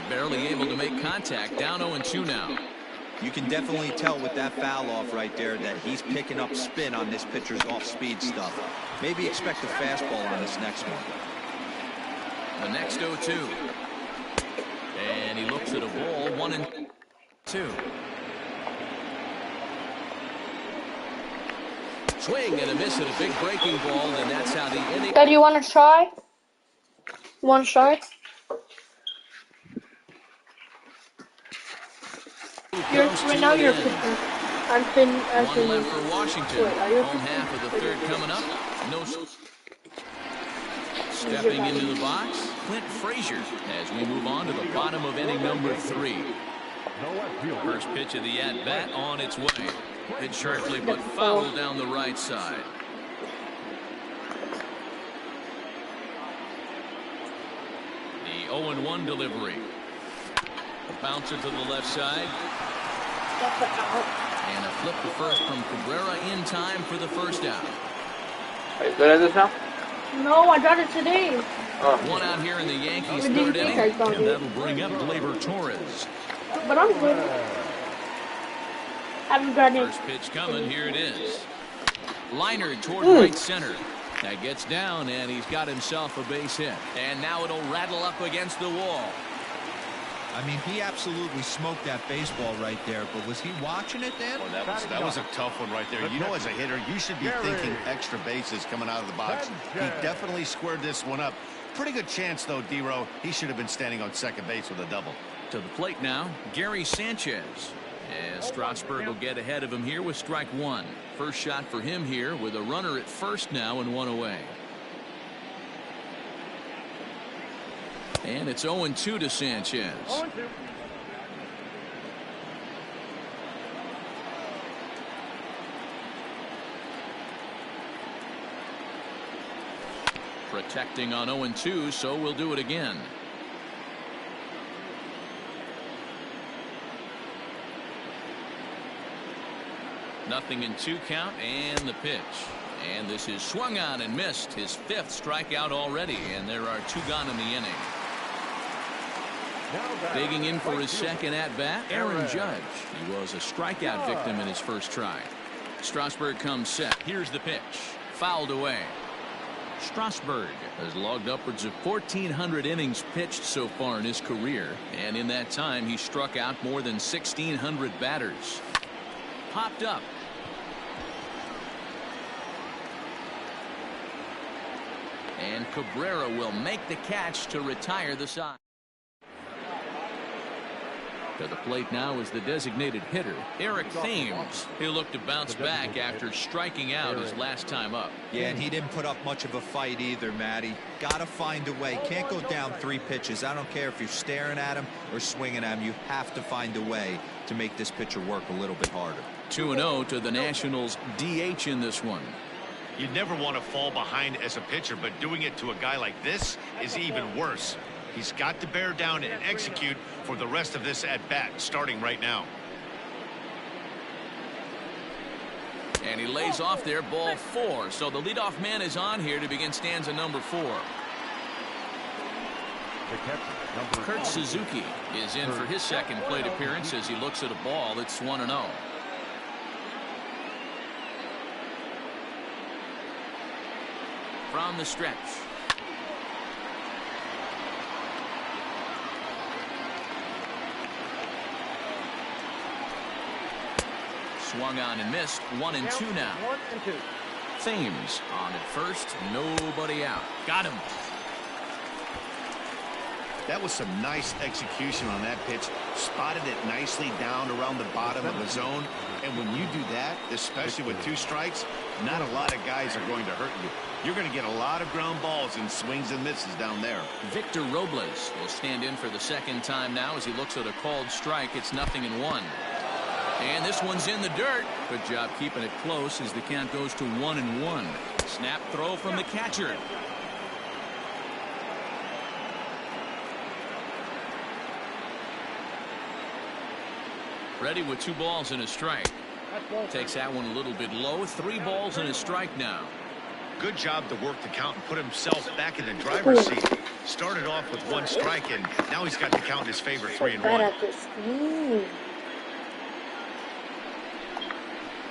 Barely able to make contact. Down 0-2 now. You can definitely tell with that foul off right there that he's picking up spin on this pitcher's off-speed stuff. Maybe expect a fastball on this next one. The next 0-2. And he looks at a ball. 1-2. Swing and a miss at a big breaking ball, and that's how the inning. Dad, you want to try? You want to try? Right now you're a pitcher. One left for Washington. Home half of the third coming up. No. Stepping into the box, Clint Frazier, as we move on to the bottom of inning number 3. First pitch of the at-bat on its way. Hit sharply but foul down the right side. The 0-1 delivery. A bouncer to the left side. And a flip to first from Cabrera in time for the first out. Are you good at this now? No, I got it today. One out here in the Yankees third inning. And that'll bring up Gleyber Torres. But I'm good. Haven't got it. First pitch coming. Here it is. Liner toward right center. That gets down, and he's got himself a base hit. And now it'll rattle up against the wall. I mean, he absolutely smoked that baseball right there, but was he watching it, Dan? Well, that was a tough one right there. You know, as a hitter, you should be thinking extra bases coming out of the box. He definitely squared this one up. Pretty good chance, though, D-Row. He should have been standing on second base with a double. To the plate now, Gary Sanchez. As Strasburg will get ahead of him here with strike one. First shot for him here with a runner at first now and one away. And it's 0-2 to Sanchez. 0-2. Protecting on 0-2, so we'll do it again. Nothing in 2 count, and the pitch. And this is swung on and missed. His 5th strikeout already, and there are 2 gone in the inning. Digging in for his second at-bat, Aaron Judge. He was a strikeout victim in his first try. Strasburg comes set. Here's the pitch. Fouled away. Strasburg has logged upwards of 1,400 innings pitched so far in his career, and in that time he struck out more than 1,600 batters. Popped up. And Cabrera will make the catch to retire the side. To the plate now is the designated hitter, Eric Thames. He'll look to bounce back after striking out his last time up. Yeah, and he didn't put up much of a fight either, Matty. Got to find a way. Can't go down 3 pitches. I don't care if you're staring at him or swinging at him. You have to find a way to make this pitcher work a little bit harder. 2-0 to the Nationals DH in this one. You'd never want to fall behind as a pitcher, but doing it to a guy like this is even worse. He's got to bear down and execute for the rest of this at-bat, starting right now. And he lays off there, ball 4. So the leadoff man is on here to begin stanza number 4. Kurt Suzuki is in for his second plate appearance as he looks at a ball that's 1-0. From the stretch. Swung on and missed. 1-2 now. 1-2. Thames on at first. Nobody out. Got him. That was some nice execution on that pitch. Spotted it nicely down around the bottom of the zone. And when you do that, especially with 2 strikes, not a lot of guys are going to hurt you. You're going to get a lot of ground balls and swings and misses down there. Victor Robles will stand in for the second time now as he looks at a called strike. It's 0-1. And this one's in the dirt. Good job keeping it close as the count goes to 1-1. Snap throw from the catcher. Ready with 2 balls and a strike. Takes that one a little bit low. 3 balls and a strike now. Good job to work the count and put himself back in the driver's seat. Started off with 1 strike, and now he's got the count in his favor, 3-1. At this.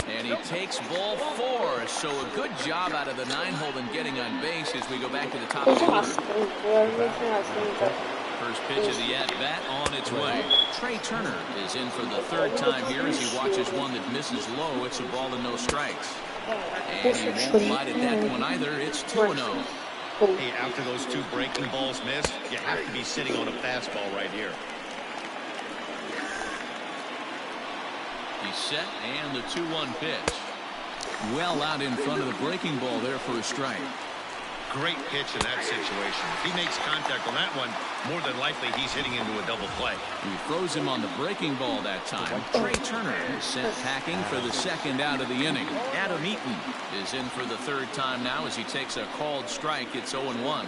And he takes ball 4. So a good job out of the 9-hole in getting on base as we go back to the top of the order. First pitch of the at-bat on its way. Trey Turner is in for the 3rd time here as he watches one that misses low. It's a ball and no strikes. And he won't bite at that one either. It's 2-0. Hey, after those 2 breaking balls missed, you have to be sitting on a fastball right here. He's set, and the 2-1 pitch. Well out in front of the breaking ball there for a strike. Great pitch in that situation. If he makes contact on that one, more than likely he's hitting into a double play. He throws him on the breaking ball that time. Trey Turner is sent packing for the 2nd out of the inning. Adam Eaton is in for the 3rd time now as he takes a called strike. It's 0-1.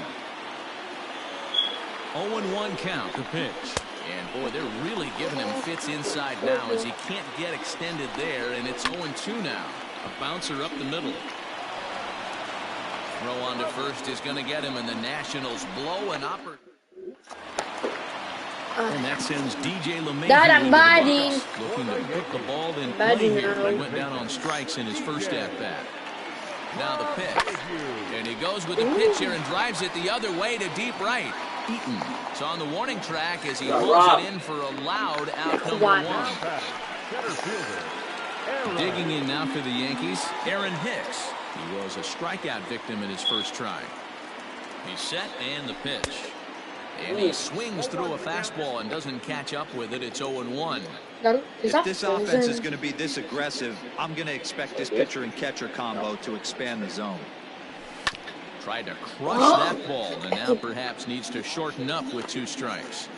0-1 count, the pitch. And boy, they're really giving him fits inside now as he can't get extended there, and it's 0-2 now. A bouncer up the middle. Throw on to first is going to get him, and the Nationals blow an opportunity. And that sends DJ LeMay looking to put the ball in play here. He went down on strikes in his first at-bat. Now the pitch. And he goes with the pitch here and drives it the other way to deep right. Eaton is on the warning track as he pulls it in for a loud out number 1. Digging in now for the Yankees, Aaron Hicks. He was a strikeout victim in his first try. He's set, and the pitch. And he swings through a fastball and doesn't catch up with it. It's 0-1. If this offense is going to be this aggressive, I'm going to expect this pitcher and catcher combo to expand the zone. Tried to crush that ball, and now perhaps needs to shorten up with 2 strikes.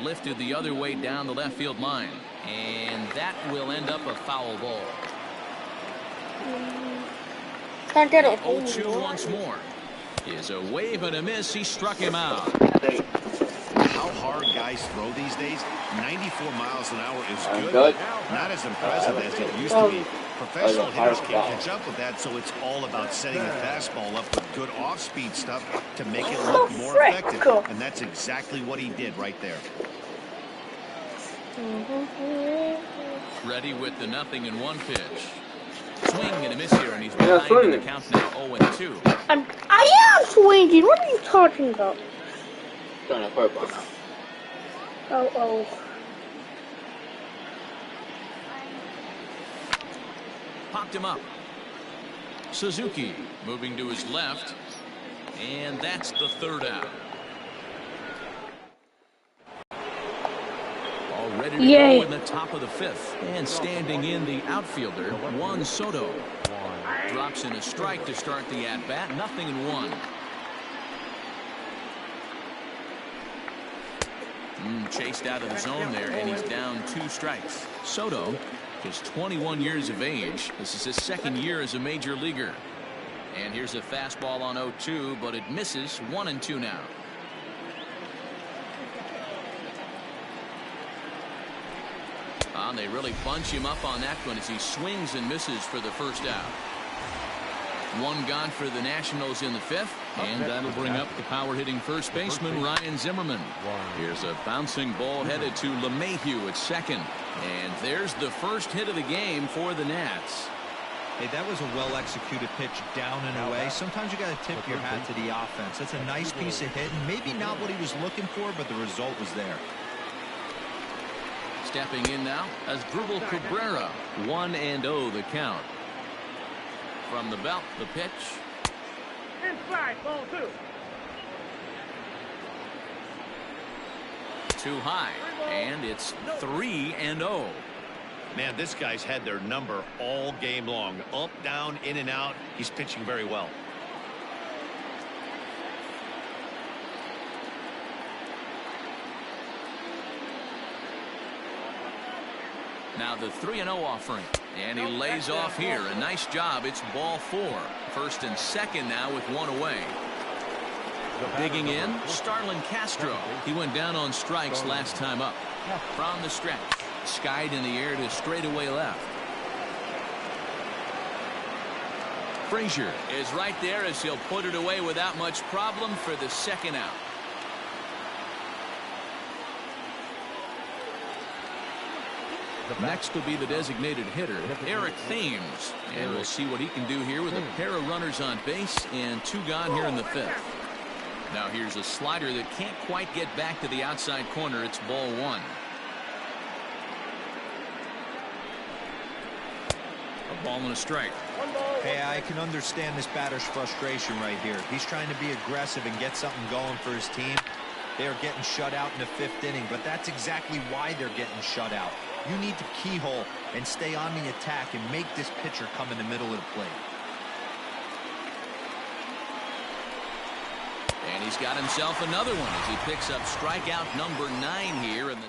Lifted the other way down the left field line, and that will end up a foul ball. 0-2 once more. Is a wave and a miss. He struck him out. How hard guys throw these days. 94 miles an hour is good. Not as impressive as it used to be. Professional hitters can't catch up with that, so it's all about setting the fastball up with good off-speed stuff to make it look more effective. And that's exactly what he did right there. Ready with the 0-1 pitch. Swing and a miss here, and he's behind the count now 0-2. I am swinging. What are you talking about? Oh. Popped him up. Suzuki moving to his left, and that's the 3rd out. All ready to go in the top of the 5th, and standing in the outfielder, Juan Soto. Drops in a strike to start the at-bat. 0-1. Chased out of the zone there, and he's down 2 strikes. Soto is 21 years of age. This is his 2nd year as a major leaguer. And here's a fastball on 0-2, but it misses. 1-2 now. They really bunch him up on that one as he swings and misses for the first out. 1 gone for the Nationals in the 5th, and that'll bring up the power-hitting first baseman Ryan Zimmerman. Here's a bouncing ball headed to LeMahieu at 2nd, and there's the first hit of the game for the Nats. Hey, that was a well-executed pitch down and away. Sometimes you got to tip your hat to the offense. That's a nice piece of hitting. Maybe not what he was looking for, but the result was there. Stepping in now as Asdrubal Cabrera. 1-0 the count. From the belt, the pitch. Inside, ball 2. Too high, and it's 3-0. Man, this guy's had their number all game long. Up, down, in and out. He's pitching very well. Now the 3-0 offering, and he lays off here. A nice job. It's ball 4. 1st and 2nd now with 1 away. Digging in, Starlin Castro. He went down on strikes last time up. From the stretch, skied in the air to straightaway left. Frazier is right there as he'll put it away without much problem for the second out. Next will be the designated hitter, Eric Thames. And we'll see what he can do here with a pair of runners on base and 2 gone here in the 5th. Now here's a slider that can't quite get back to the outside corner. It's ball 1. A ball and a strike. Hey, I can understand this batter's frustration right here. He's trying to be aggressive and get something going for his team. They are getting shut out in the 5th inning, but that's exactly why they're getting shut out. You need to keyhole and stay on the attack and make this pitcher come in the middle of the plate. And he's got himself another one as he picks up strikeout number 9 here in the.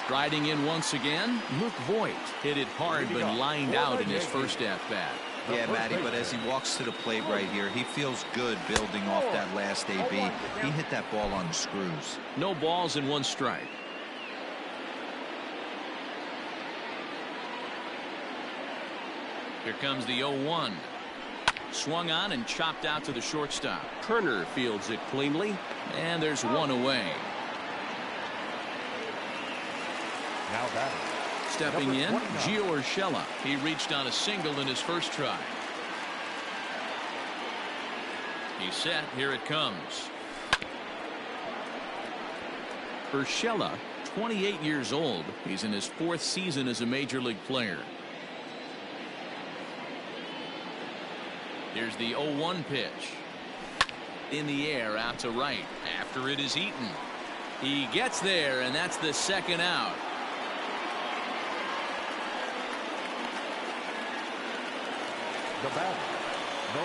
Striding in once again, Luke Voigt hit it hard but lined out in his first at-bat. Yeah, Matty, but as he walks to the plate right here, he feels good building off that last AB. He hit that ball on the screws. No balls and 1 strike. Here comes the 0-1. Swung on and chopped out to the shortstop. Turner fields it cleanly, and there's 1 away. Now batting. Stepping in, Gio Urshela. He reached on a single in his first try. He's set. Here it comes. Urshela, 28 years old. He's in his 4th season as a major league player. Here's the 0-1 pitch. In the air, out to right. After it is eaten. He gets there, and that's the second out.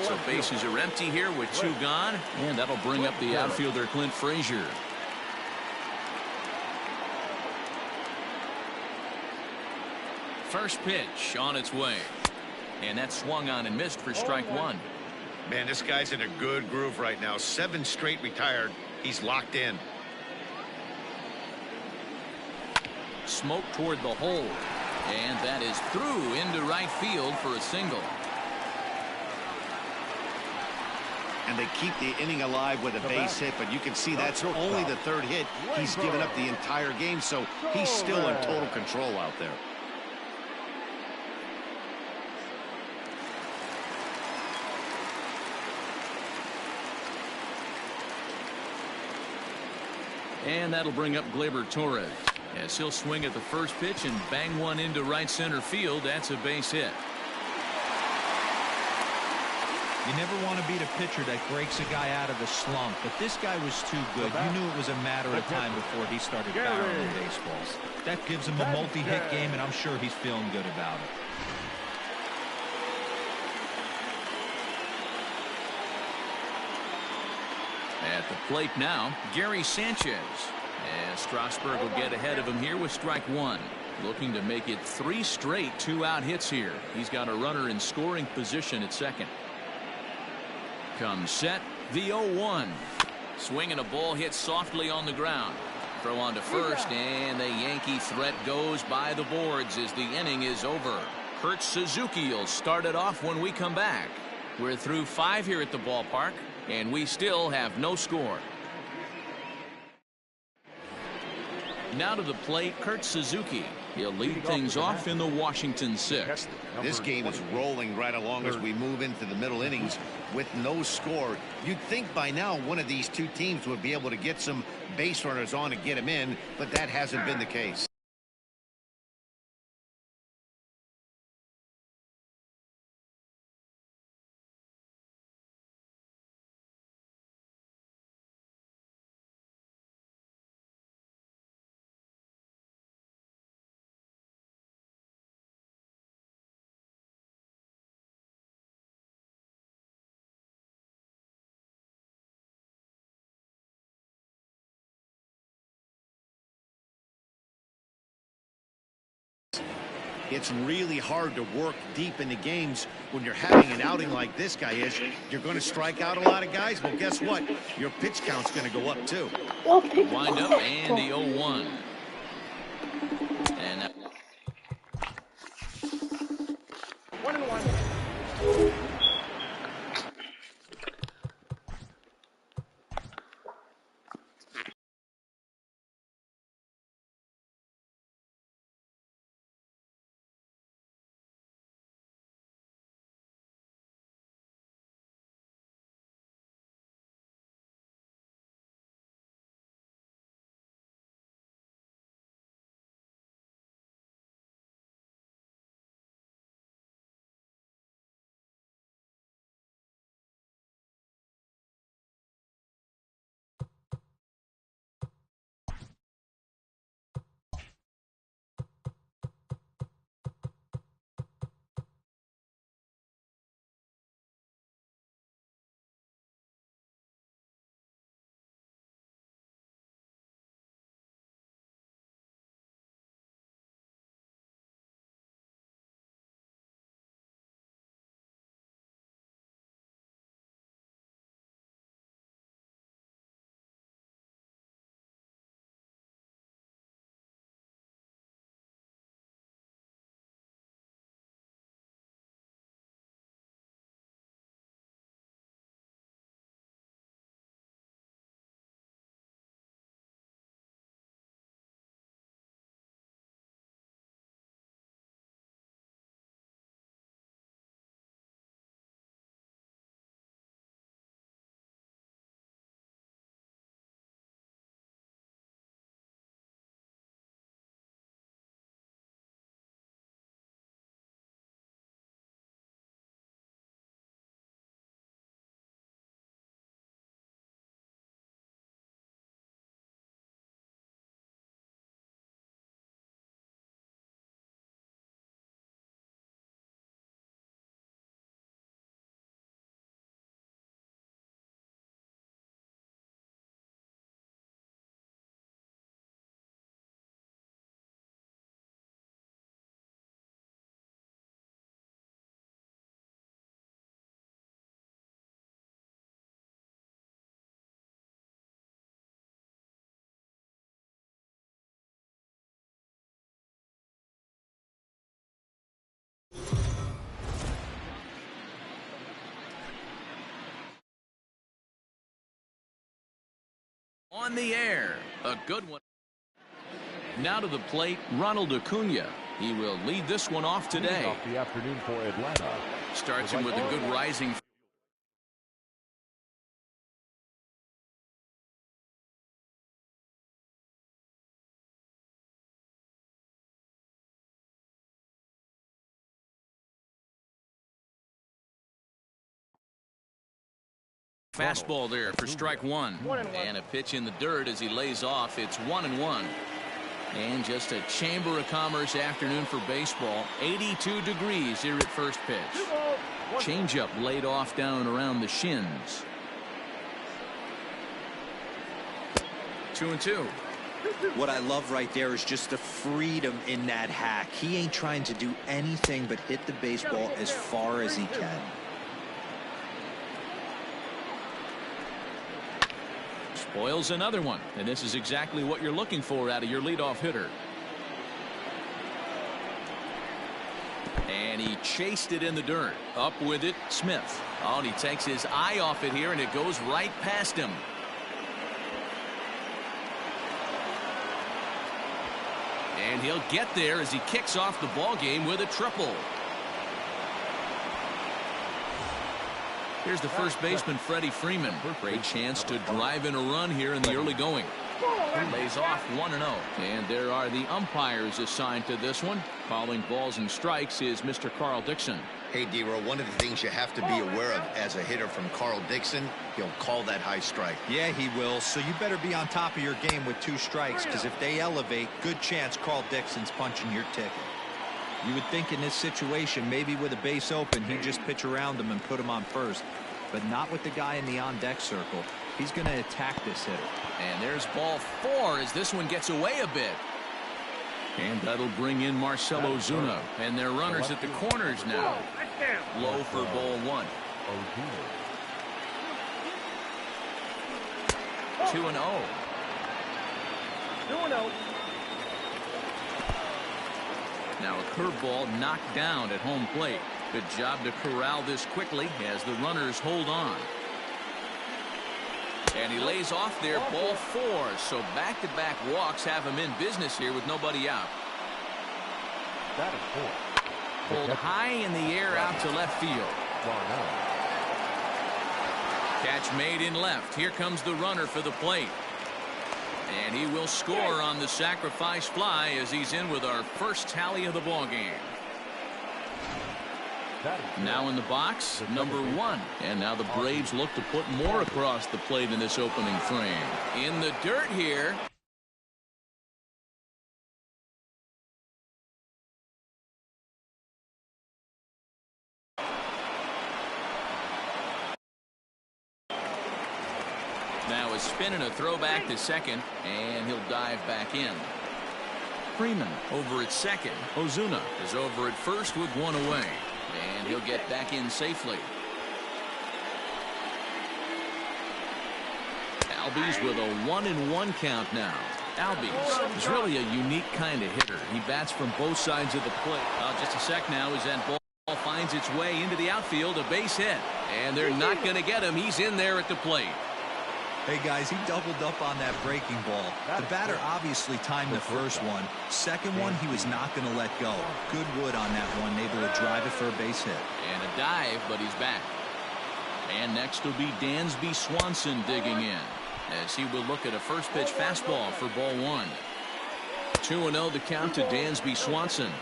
So bases are empty here with 2 gone, and that'll bring up the outfielder Clint Frazier. First pitch on its way. And that swung on and missed for strike 1. Man, this guy's in a good groove right now. 7 straight retired. He's locked in. Smoke toward the hole. And that is through into right field for a single. And they keep the inning alive with a base hit, but you can see that's only the 3rd hit. He's given up the entire game, so he's still in total control out there. And that'll bring up Gleyber Torres as he'll swing at the first pitch and bang one into right center field. That's a base hit. You never want to beat a pitcher that breaks a guy out of a slump, but this guy was too good. You knew it was a matter of time before he started barreling baseballs. That gives him a multi-hit game, and I'm sure he's feeling good about it. At the plate now, Gary Sanchez. And Strasburg will get ahead of him here with strike 1. Looking to make it 3 straight 2-out hits here. He's got a runner in scoring position at second. Comes set, the 0-1. Swinging a ball hit softly on the ground. Throw on to first, and the Yankee threat goes by the boards as the inning is over. Kurt Suzuki will start it off when we come back. We're through 5 here at the ballpark, and we still have no score. Now to the plate, Kurt Suzuki. He'll lead things off in the Washington 6th. This game is rolling right along as we move into the middle innings with no score. You'd think by now one of these 2 teams would be able to get some base runners on and get them in, but that hasn't been the case. It's really hard to work deep into games when you're having an outing like this guy is. You're going to strike out a lot of guys. Well, guess what? Your pitch count's going to go up, too. Wind up and the 0-1. And On the air, a good one. Now to the plate, Ronald Acuna. He will lead this one off today. Off the afternoon for Atlanta. Starts him with a good rising. Fastball there for strike one. And a pitch in the dirt as he lays off. It's 1-1. And just a Chamber of Commerce afternoon for baseball. 82 degrees here at first pitch. Changeup laid off down around the shins. 2-2. What I love right there is just the freedom in that hack. He ain't trying to do anything but hit the baseball as far as he can. Spoils another one, and this is exactly what you're looking for out of your leadoff hitter. And he chased it in the dirt. Up with it, Smith. Oh, and he takes his eye off it here, and it goes right past him. And he'll get there as he kicks off the ball game with a triple. Here's the first baseman, Freddie Freeman. Great chance to drive in a run here in the early going. Lays off 1-0. And there are the umpires assigned to this one. Calling balls and strikes is Mr. Carl Dixon. Hey, D-Row, one of the things you have to be aware of as a hitter from Carl Dixon, he'll call that high strike. Yeah, he will. So you better be on top of your game with 2 strikes, because if they elevate, good chance Carl Dixon's punching your ticket. You would think in this situation, maybe with a base open, he'd just pitch around him and put him on first. But not with the guy in the on-deck circle. He's going to attack this hitter. And there's ball 4 as this one gets away a bit. And that'll bring in Marcell Ozuna. And their runners at the corners now. Low for ball 1. 2-0. 2-0. Now a curveball knocked down at home plate. Good job to corral this quickly as the runners hold on. And he lays off there, ball 4. So back-to-back walks have him in business here with nobody out. That is 4. Pulled high in the air out to left field. Catch made in left. Here comes the runner for the plate. And he will score on the sacrifice fly as he's in with our first tally of the ball game. Now in the box, number 1. And now the Braves look to put more across the plate in this opening frame. In the dirt here. Now a spin and a throw back to second, and he'll dive back in. Freeman over at second. Ozuna is over at first with 1 away. And he'll get back in safely. Albies with a 1-1 count now. Albies is really a unique kind of hitter. He bats from both sides of the plate. Just a sec now as that ball finds its way into the outfield, a base hit. And they're not going to get him. He's in there at the plate. Hey, guys, he doubled up on that breaking ball. The batter obviously timed the first one. Second one, he was not going to let go. Good wood on that one, able to drive it for a base hit. And a dive, but he's back. And next will be Dansby Swanson digging in, as he will look at a first pitch fastball for ball 1. 2-0 to count to Dansby Swanson.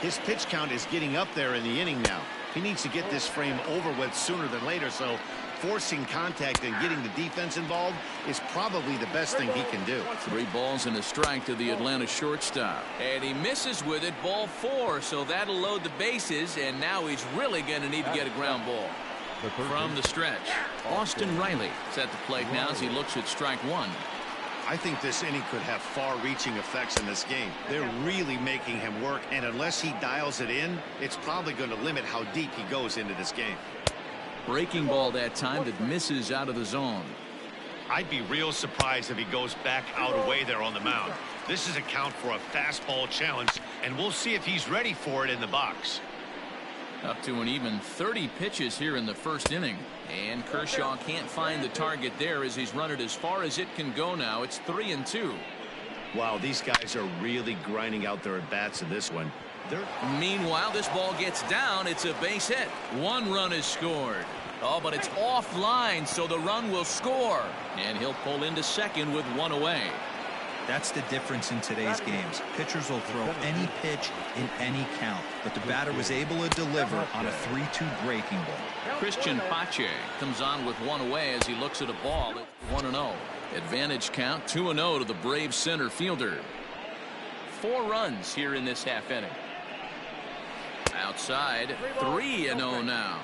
His pitch count is getting up there in the inning now. He needs to get this frame over with sooner than later, so forcing contact and getting the defense involved is probably the best thing he can do. 3 balls and a strike to the Atlanta shortstop. And he misses with it, ball 4, so that'll load the bases, and now he's really going to need to get a ground ball. From the stretch, Austin Riley is at the plate now as he looks at strike 1. I think this inning could have far-reaching effects in this game. They're really making him work, and unless he dials it in, it's probably going to limit how deep he goes into this game. Breaking ball that time that misses out of the zone. I'd be real surprised if he goes back out away there on the mound. This is a count for a fastball challenge, and we'll see if he's ready for it in the box. Up to an even 30 pitches here in the first inning. And Kershaw can't find the target there as he's run it as far as it can go now. It's 3-2. Wow, these guys are really grinding out their at-bats in this one. Meanwhile, this ball gets down. It's a base hit. 1 run is scored. Oh, but it's offline, so the run will score. And he'll pull into second with 1 away. That's the difference in today's games. Pitchers will throw any pitch in any count, but the batter was able to deliver on a 3-2 breaking ball. Christian Pache comes on with 1 away as he looks at a ball at 1-0. Advantage count 2-0 to the Braves center fielder. 4 runs here in this half inning. Outside, 3-0 now.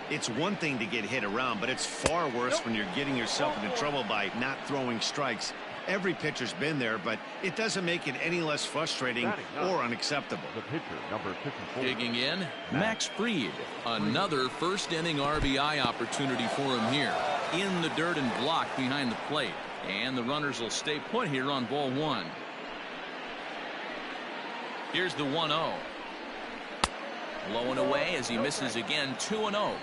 It's one thing to get hit around, but it's far worse when you're getting yourself into trouble by not throwing strikes. Every pitcher's been there, but it doesn't make it any less frustrating or unacceptable. The pitcher, number 54. Digging in, Max Fried. Another first inning RBI opportunity for him here. In the dirt and blocked behind the plate. And the runners will stay put here on ball 1. Here's the 1-0. Low and away as he misses again. 2-0.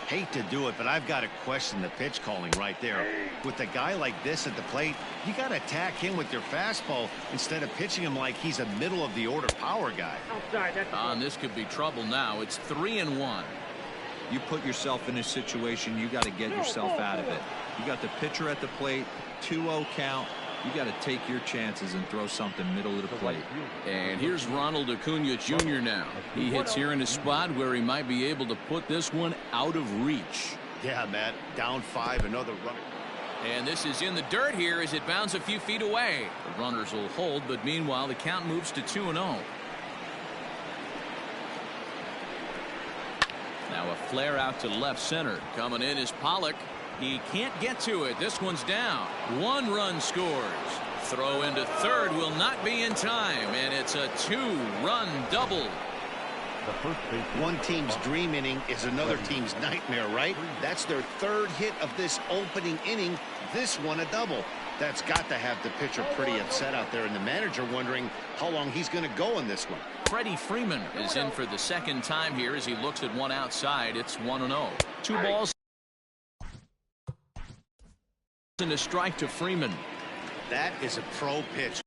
Hate to do it, but I've got to question the pitch calling right there. With a guy like this at the plate, you got to attack him with your fastball instead of pitching him like he's a middle-of-the-order power guy. This could be trouble now. It's 3-1. You put yourself in a situation, you got to get yourself out of it. You got the pitcher at the plate, 2-0 count. You got to take your chances and throw something middle of the plate. And here's Ronald Acuna Jr. now. He hits here in a spot where he might be able to put this one out of reach. Yeah, Matt. Down 5, another run. And this is in the dirt here as it bounds a few feet away. The runners will hold, but meanwhile the count moves to 2-0. Now a flare out to left center. Coming in is Pollock. He can't get to it. This one's down. 1 run scores. Throw into third will not be in time, and it's a 2-run double. One team's dream inning is another team's nightmare, right? That's their 3rd hit of this opening inning. This one a double. That's got to have the pitcher pretty upset out there, and the manager wondering how long he's going to go in this one. Freddie Freeman is in for the second time here as he looks at one outside. It's 1-0. 2 balls and a strike to Freeman. That is a pro pitch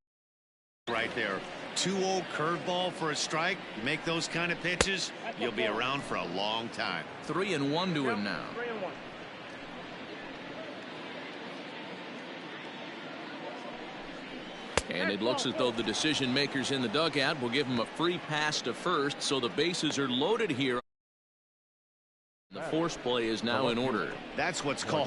right there. 2-0 curveball for a strike. You make those kind of pitches, you'll be around for a long time. 3-1 to him now. 3-1. And it looks as though the decision makers in the dugout will give him a free pass to first, so the bases are loaded here. The force play is now in order. That's what's called